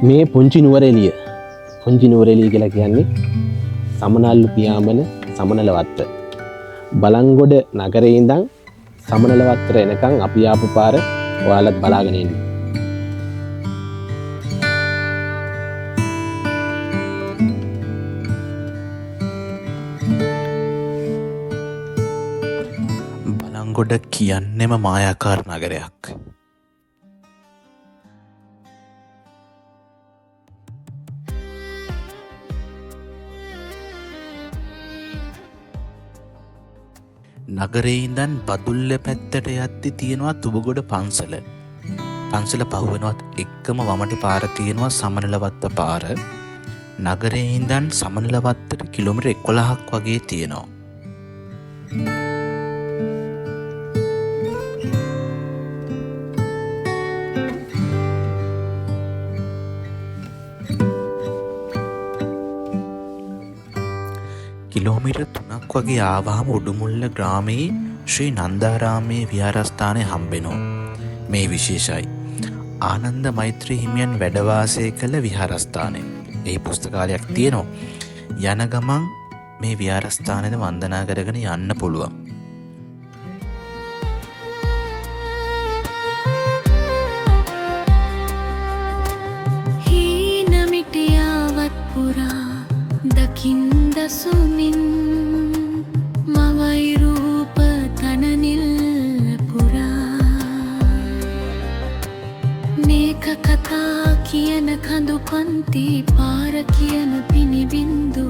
මේ පුංචි නුවරඑළිය කියලා කියන්නේ සමනල්ලු පියාඹන සමනලවත්ත. බලංගොඩ නගරේ ඉඳන් සමනලවත්තට එනකන් අපි ආපු පාර ඔයාලත් බලාගෙන ඉන්න. බලංගොඩ කියන්නෙම මායාකාර නගරයක්. නගරේ ඉඳන් බදුල්ල පැත්තට යද්දි තියෙනවා තුබගොඩ පන්සල. පන්සල පහුවෙනවත් එක්කම වමට පාර තියෙනවා සමනලවත්ත පාර. නගරේ ඉඳන් සමනලවත්තට කිලෝමීටර් 11ක් වගේ තියෙනවා. කිලෝමීටර් 3ක් වගේ ආවහම උඩුමුල්ල ග්‍රාමයේ ශ්‍රී නන්දාරාමයේ විහාරස්ථානය හම්බෙනවා. මේ විශේෂයි. ආනන්ද මෛත්‍රී හිමියන් වැඩ වාසය කළ විහාරස්ථානය. එහි පුස්තකාලයක් තියෙනවා. යන ගමන් මේ විහාරස්ථානයද වන්දනා කරගෙන යන්න පුළුවන්. හීනමිටියාවත් පුරා දකින්ද සුමින් මවයි රූප තනනිල් පුරා මේක කතා කියන කඳු පන්ති පාර කියන පිනිබින්දු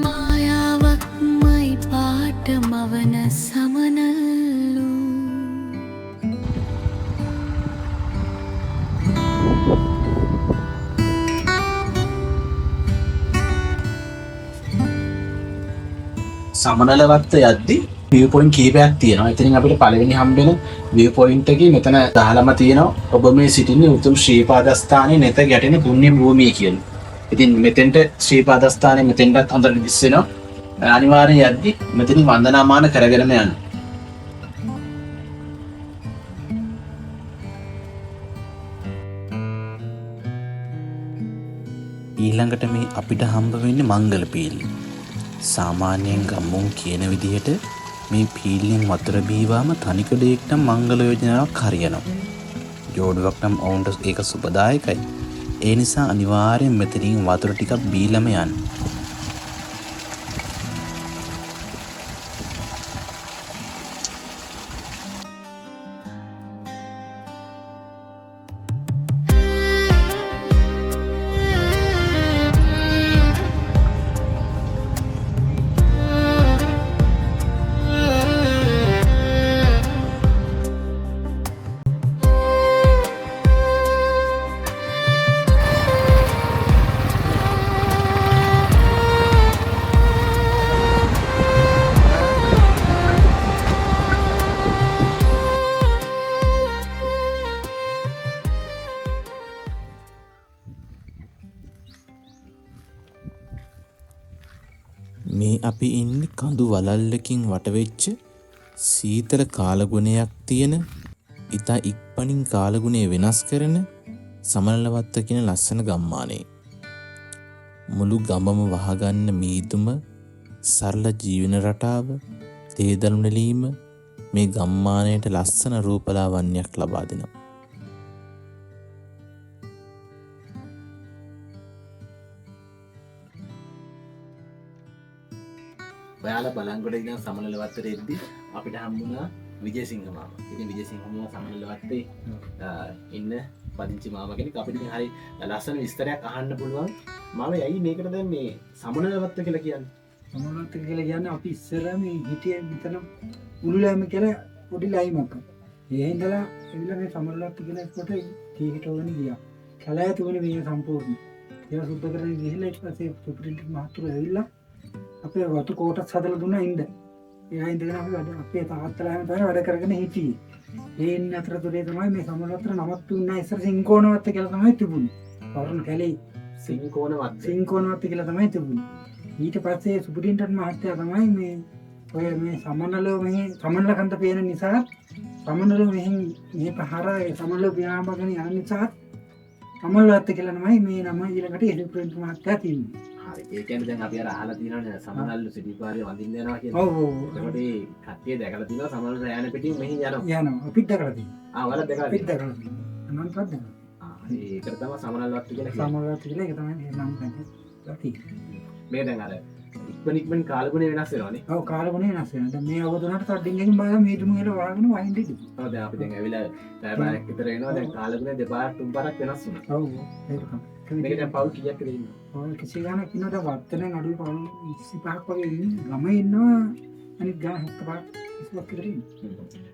මායාවක්මයි පාට මවන සමනල්ලු. සමනලවත්ත යද්දි view point කීපයක් තියෙනවා. ඉතින් අපිට පළවෙනි හම්බෙන view point එකේ මෙතන දහලම තියෙනවා ඔබ මේ සිටින්නේ උතුම් ශ්‍රීපාදස්ථානයේ නෙත ගැටෙන පුණ්‍ය භූමිය කියලා. ඉතින් මෙතෙන්ට ශ්‍රීපාදස්ථානයේ මෙතෙන්ටත් හොඳට දිස් වෙනවා. අනිවාර්යෙන් යද්දි මෙතනින් වන්දනාමාන කරගෙනම යන්න. ඊළඟට මේ අපිට හම්බ වෙන්නේ මංගල පීලි. සාමාන්‍යයෙන් ගම්මුන් කියන විදිහට මේ පීලියෙන් වතුර බීවාම තනිකඩයක් නම් මංගල යෝජනාවක් හරියනවා. ජෝඩුවක් නම් ඔවුන්ට ඒක සුබදායකයි. ඒ නිසා අනිවාර්යෙන් මෙතනින් වතුර ටිකක් බීලම යන්න. මේ අපි ඉන්නේ කඳු වලල්ලකින් වටවෙච්ච සීතල කාලගුණයක් තියෙන ඉතා ඉක්මනින් කාලගුණය වෙනස් කරන සමනලවත්ත කියන ලස්සන ගම්මානේ. මුළු ගමම වහගන්න මීදුම, සරල ජීවන රටාව, තේදළු නෙලීම මේ ගම්මානයට ලස්සන රූපලාවන්‍යයක් ලබා දෙනවා. ඔයාලා බලංගොඩ ඉඳන් සමනලවත්තට එද්දි අපිට හම්බුණා විජේසිංහ මාමා. ඉතින් විජේසිංහ මාමා සමනලවත්තේ ඉන්න පදිංචි මාමා කෙනෙක්. අපිට ඉතින් හරි ලස්සන විස්තරයක් අහන්න පුළුවන්. මාමා ඇයි මේකට දැන් මේ සමනලවත්ත කියලා කියන්නේ? සමනලවත්ත කියලා කියන්නේ අපි ඉස්සර මේ හිටියේ මෙතන උළුලෑම කියලා පොඩි ලයිමක්. ඒ හින්දලා එවිලා මේ සමනලවත්ත කියලා එක්කොට කීකට වගන ගියා. කැලෑ තුනේ මේ සම්පූර්ණ. ඒක සුද්ධ කරගෙන ගිහිල්ලා ඊට පස්සේ සුප්‍රීටෙන්ඩන්ට් මහතුරු ඇවිල්ලා අපේ වතු කෝටස් හදලා දුන්නා ඉන්න. එයා ඉඳගෙන අපි අපේ තාත්තලා හැම තැනම වැඩ කරගෙන හිටියේ. ඒ ඉන්න අතරතුරේ තමයි මේ සමනලවත්ත නමක් තුන්නේ ඉස්සර සිංකෝණවත්ත කියලා තමයි තිබුණේ. වරුණ කැලේ සිංකෝණවත්ත කියලා තමයි තිබුණේ. ඊට පස්සේ සුප්‍රීටෙන්ඩන්ට් මහත්තයා තමයි මේ ඔය මේ සමනලෝ මෙහි සමනල කන්ද පේන නිසා සමනලෝ මෙහි මේ පහර සමනලෝ ව්‍යායාමගෙන යන නිසා සමනලවත්ත කියලා නමයි මේ නම ඊළඟට එලිප්‍රන්ට් මහත්තයා තියෙන්නේ. හරි ඒ කියන්නේ දැන් අපි අර අහලා තියෙනවනේ සමනල්ලු සිටිපාරේ වඳින්න යනවා කියලා. ඔව් ඔව්. ඒකට ඒ කට්ටිය දැකලා තියෙනවා සමනල් රෑන පිටින් මෙහි යනවා. යනවා. අපිත් දැකලා තියෙනවා. ඔයාලා දැකලා අපිත් තියෙනවා. දැකලා තියෙනවා. මම පොඩ්ඩක් දැකලා. ඒකට තමයි සමනල්වත් කියලා කියන්නේ. සමනලවත්ත කියලා ඒක තමයි නම් ගන්නේ. තියෙන්නේ. මේ දැන් අර ඉක්මනින් කාලගුණය වෙනස් වෙනවානේ. ඔව් කාලගුණය වෙනස් වෙනවා. දැන් මේ අවුරුදුනට තඩින් එකකින් බලලා මේ දුමු කියලා වහගෙන වයින් දෙන්න. ඔව් දැන් අපි දැන් ඇවිල්ලා පැය භාගයක් විතර එනවා. දැන් කාලගුණය දෙපාරක් තුන්පාරක් වෙනස් වුණා. ඔව් ඒක තමයි. මේක දැන් පවුල් කීයක් විතර ඉන්නවා? ඔය කිසි ගානක් ඉන්නකොට වත්තනේ අඩු පවුල් 25ක් වගේ ඉන්නේ. ළමයි ඉන්නවා අනිත් ගාන 75ක් 20ක් විතර ඉන්නේ.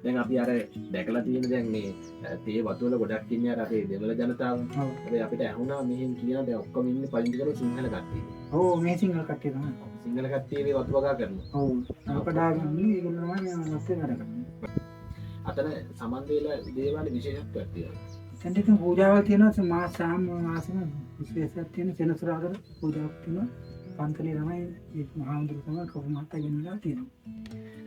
දැන් අපි අර දැකලා තියෙන දැන් මේ තේ වතුවල ගොඩක් ඉන්නේ අර අපේ දෙමළ ජනතාව. ඔව්. හැබැයි අපිට ඇහුණා මෙහෙන් කියන දැන් ඔක්කොම ඉන්නේ පදිංචි කරන සිංහල කට්ටිය. ඔව් මේ සිංහල කට්ටිය තමයි. සිංහල කට්ටිය මේ වතු වගා කරනවා. ඔව්. අපඩාගන්නේ ඒගොල්ලෝ තමයි වත්තේ වැඩ කරන්නේ. අතන සම්බන්ධ වෙලා දේවාලේ විශේෂත්වයක් තියෙනවා. එතනට ඉතින් පූජාවල් තියෙනවා මාස සාම මාසෙම විශේෂයක් තියෙන සෙනසුරාදා පූජාවක් තියෙනවා. පන්තලේ තමයි මේ මහාඳුර තමයි කවුරු මහත්තයා ගෙනලා තියෙනවා.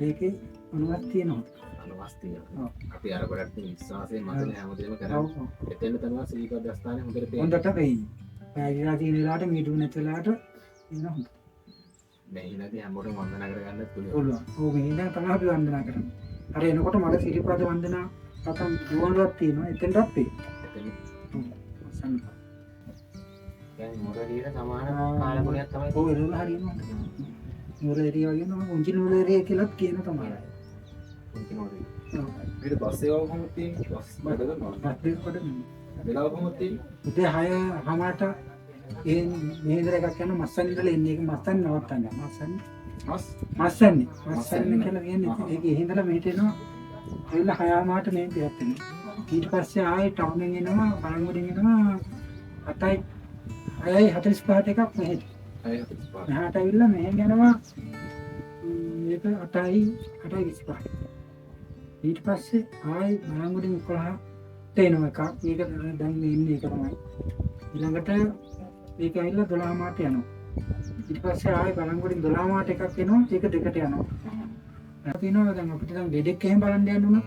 ඒකේ අනුවත් තියෙනවා. අනුවස් තියෙනවා. අපි අර ගොඩක් විශ්වාසයෙන් මතල හැමදේම කරා. ඔව්. එතෙන් තමයි ශ්‍රීපද ස්ථානේ හොඳට පේන්නේ. හොඳට වෙයි. පැයලා තියෙන වෙලාවට මීඩු නැතිලාට එන හොඳ. මේ ඉන්නදී හැමෝටම වන්දනා කරගන්න පුළුවන්. පුළුවන්. ඔව් මේ ඉඳන් තමයි අපි වන්දනා කරන්නේ. අර එනකොට මගේ සිරිපාද වන්දනා අතම් දුවනවත් තියෙනවා. එතෙන්ටත් වේ. එතෙන් සම්ම. දැන් මොරදීර සමාන කාලගුණයක් තමයි. ඔව් එරල හරියනවා. නුරේරිය වගේ නම උන්චි නුරේරිය කියලාත් කියන තමයි. උන්ති මොරදී. ඔව්. ඊට බස් ඒවා කොහොමද තියෙන්නේ? බස් බඩ කරනවා. බත් දෙකට වෙලාව කොහොමද තියෙන්නේ? උදේ 6:00ට ඒ මෙහෙන්දර එකක් යන මස්සන් ඉඳලා එන්නේ. ඒක මස්සන් නවත්තන්න. මස්සන්නේ කියලා කියන්නේ ඒක එහෙන්දලා මෙහෙට එනවා. එවිලා 6:00ට මේ පියත් වෙනවා. ඊට පස්සේ ආයේ ටවුන් එකෙන් එනවා බලංගොඩින් එනවා 8:45ට එකක් මෙහෙට. 8:45. මෙහාට ඇවිල්ලා මෙහෙන් යනවා මේක 8:25. ඊට පස්සේ ආයේ බලංගොඩින් 11ට එනවා එකක්. මේක දැන් මේ ඉන්නේ ඒක තමයි. ඊළඟට මේක ඇවිල්ලා 12:00ට යනවා. ඊට පස්සේ ආයේ බලංගොඩින් 12:00ට එකක් එනවා. ඒක දෙකට යනවා. අපිනවා දැන් අපිට දැන් දෙඩෙක් එහෙම බලන්න යන්න උනා.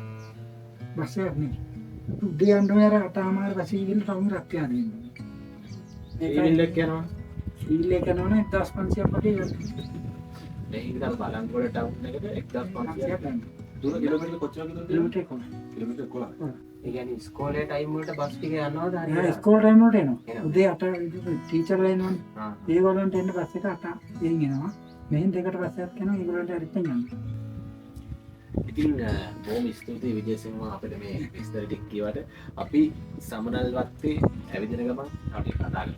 බස් එකක් නේ. උදේ යන්න ඕනේ අර 8:00 බසින් ගිහින් ටවුන් රත් යන්නේ. ඊවිල්ලක් යනවා. ඊල් එක යනවනේ 1500ක් වගේ යනවා. මේ ඉඳන් බලංගොඩ ටවුන් එකට 1500ක් යනවා. දුර කිලෝමීටර් කොච්චර කිලෝද? කිලෝමීටර් කොහොමද? කිලෝමීටර් 11. ඒ කියන්නේ ඉස්කෝලේ ටයිම් වලට බස් ටික යනවද නෑ හරියට? ඉස්කෝල ටයිම් වලට එනවා. එනවා. උදේ 8 ටීචර්ලා එනවනේ. ආ. ඒගොල්ලන්ට එන්න බස් එක 8 එන් එනවා. මෙහෙන් දෙකට බස් එකක් යනවා. ඒගොල්ලන්ට හරියට යනවා. ඉතින් බොහොම ස්තුතියි විජේසිංහ අපිට මේ විස්තර ටික කියවට. අපි සමනල් වත්තේ ඇවිදින ගමන් අපි කතා කරමු.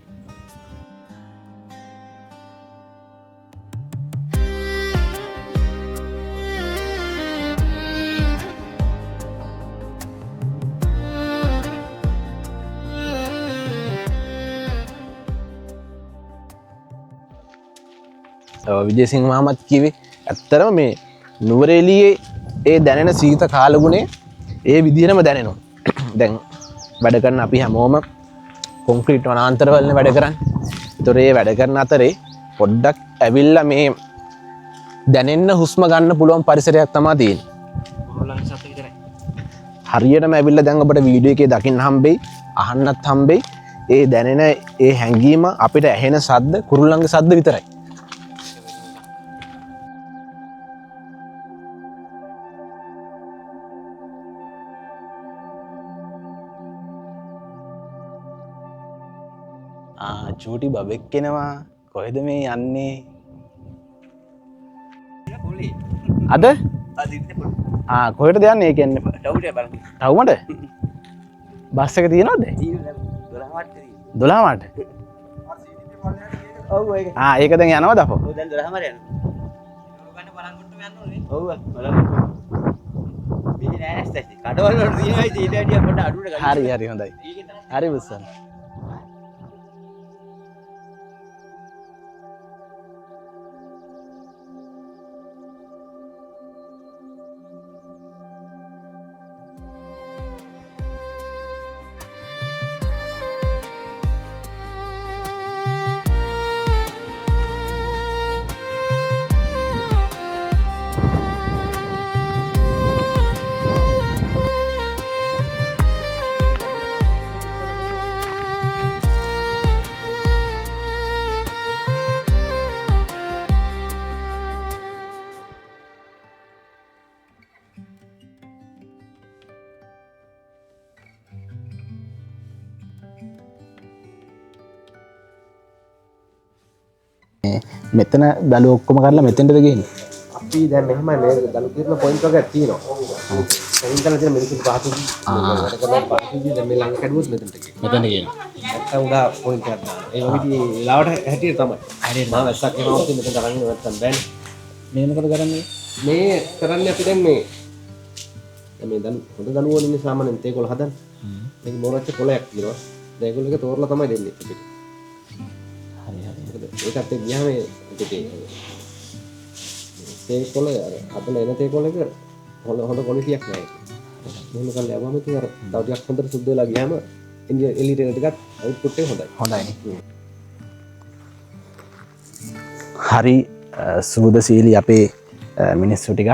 විජේසිංහ මහමත් කිව්වේ ඇත්තටම මේ නුවරඑළියේ ඒ දැනෙන සීත කාලගුණය ඒ විදිහටම දැනෙනවා. දැන් වැඩ කරන අපි හැමෝම කොන්ක්‍රීට් වනාන්තරවලනේ වැඩ කරන්නේ. ඒතොර ඒ වැඩ කරන අතරේ පොඩ්ඩක් ඇවිල්ලා මේ දැනෙන්න හුස්ම ගන්න පුළුවන් පරිසරයක් තමයි තියෙන්නේ. හරියටම ඇවිල්ලා දැන් ඔබට වීඩියෝ එකේ දකින්න හම්බෙයි, අහන්නත් හම්බෙයි. ඒ දැනෙන ඒ හැඟීම අපිට ඇහෙන ශබ්ද කුරුල්ලන්ගේ ශබ්ද විතරයි. චූටි බබෙක් කෙනවා කොහෙද මේ යන්නේ අද කොහෙට යන්නේ ඒ කියන්නේ ටවුමට බස් එක තියෙනවද 12ට ඒක දැන් යනවද අපෝ හරි හරි හොඳයි හරි බුස්සන් මෙතන දළු ඔක්කොම කරලා මෙතෙන්ටද ගේන්නේ. අපි දැන් මෙහෙමයි මේ දළු කිරන පොයින්ට් එකක් තියෙනවා. සෙයින් කරලා තියෙන මිනිස්සු පහතුයි. වැඩ කරන පහතුයි දැන් මේ ළඟ කැඩුවොත් මෙතනට ගේනවා. මෙතන ගේනවා. නැත්තම් උඩ පොයින්ට් එකක් දානවා. ඒ වගේ වෙලාවට හැටියට තමයි. හරියට මම වැස්සක් එනවා මෙතන තරංග නැත්තම් බෑනේ. මේ මොකද කරන්නේ? මේ කරන්නේ අපි දැන් මේ දළු හොඳ දළුවෝ ඉන්නේ සාමාන්‍යයෙන් තේකොළ හදන්නේ. මේක මොරච්ච කොලයක් තියෙනවා. දැන් ඒගොල්ලෝ එක තෝරලා තමයි දෙන්නේ අපිට. ඒකත් ගියාම තේකොළ හදලා එන තේකොළ එක හොඳ ක්වොලිටියක් නෑ. මෙහෙම කරලා යවම ඉතින් අර තව ටිකක් හොඳට සුද්ධ වෙලා ගියාම එළියට එන ටිකත් අවුට්පුට් එක හොඳයි. හොඳයි. හරි සූදශීලී අපේ මිනිස්සු ටික.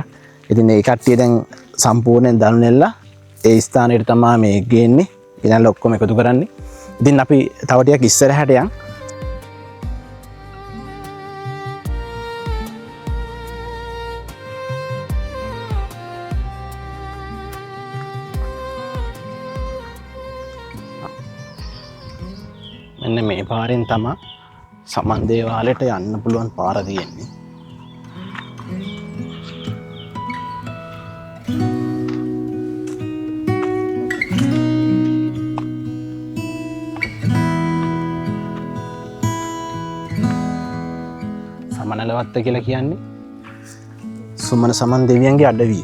ඉතින් ඒ කට්ටිය දැන් සම්පූර්ණයෙන් දළු නෙල්ලා ඒ ස්ථානයට තමයි මේ ගේන්නේ. ඊළඟ ඔක්කොම එකතු කරන්නේ. ඉතින් අපි තව ටිකක් ඉස්සරහට යන්. මෙන්න මේ පාරෙන් තමයි සමන් දේවාලයට යන්න පුළුවන් පාර තියෙන්නේ. සමනලවත්ත කියලා කියන්නේ සුමන සමන් දෙවියන්ගේ අඩවිය.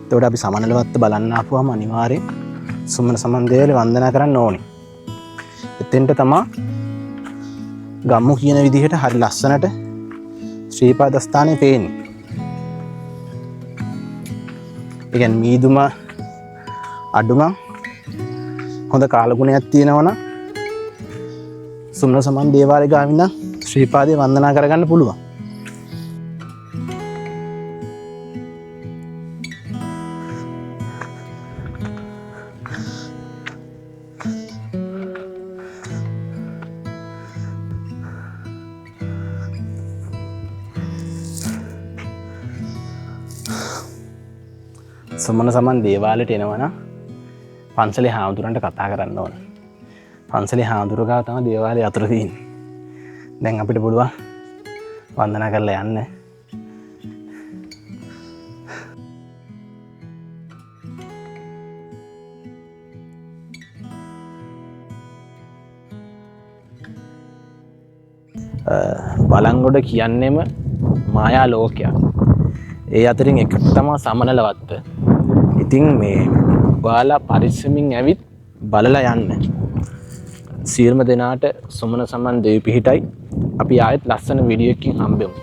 එතකොට අපි සමනලවත්ත බලන්න ආපුවම අනිවාර්යෙන් සුමන සමන් දේවල වන්දනා කරන්න ඕනේ. එතෙන්ට තමා ගම්මු කියන විදිහට හරි ලස්සනට ශ්‍රී පාද ස්ථානය පේන්නේ. ඒ කියන්නේ මීදුම අඩුම හොඳ කාලගුණයක් තියෙනවනම් සුමන සමන් දේවාලය ගාවින් ශ්‍රී පාදේ වන්දනා කරගන්න පුළුවන්. සුමන සමන් දේවාලයට එනවනම් පන්සලේ හාමුදුරන්ට කතා කරන්න ඕන. පන්සලේ හාමුදුරුවෝ ගාව තමයි දේවාලය අතර තියෙන්නේ. දැන් අපිට පුළුවන් වන්දනා කරලා යන්න. බලංගොඩ කියන්නේම මායා ලෝකයක්. ඒ අතරින් එකක් තමයි සමනලවත්ත. ඉතින් මේ ඔයාලා පරිස්සමින් ඇවිත් බලලා යන්න. සියලුම දෙනාට සුමන සමන් දෙවි පිහිටයි. අපි ආයෙත් ලස්සන වීඩියෝ එකකින් හම්බෙමු.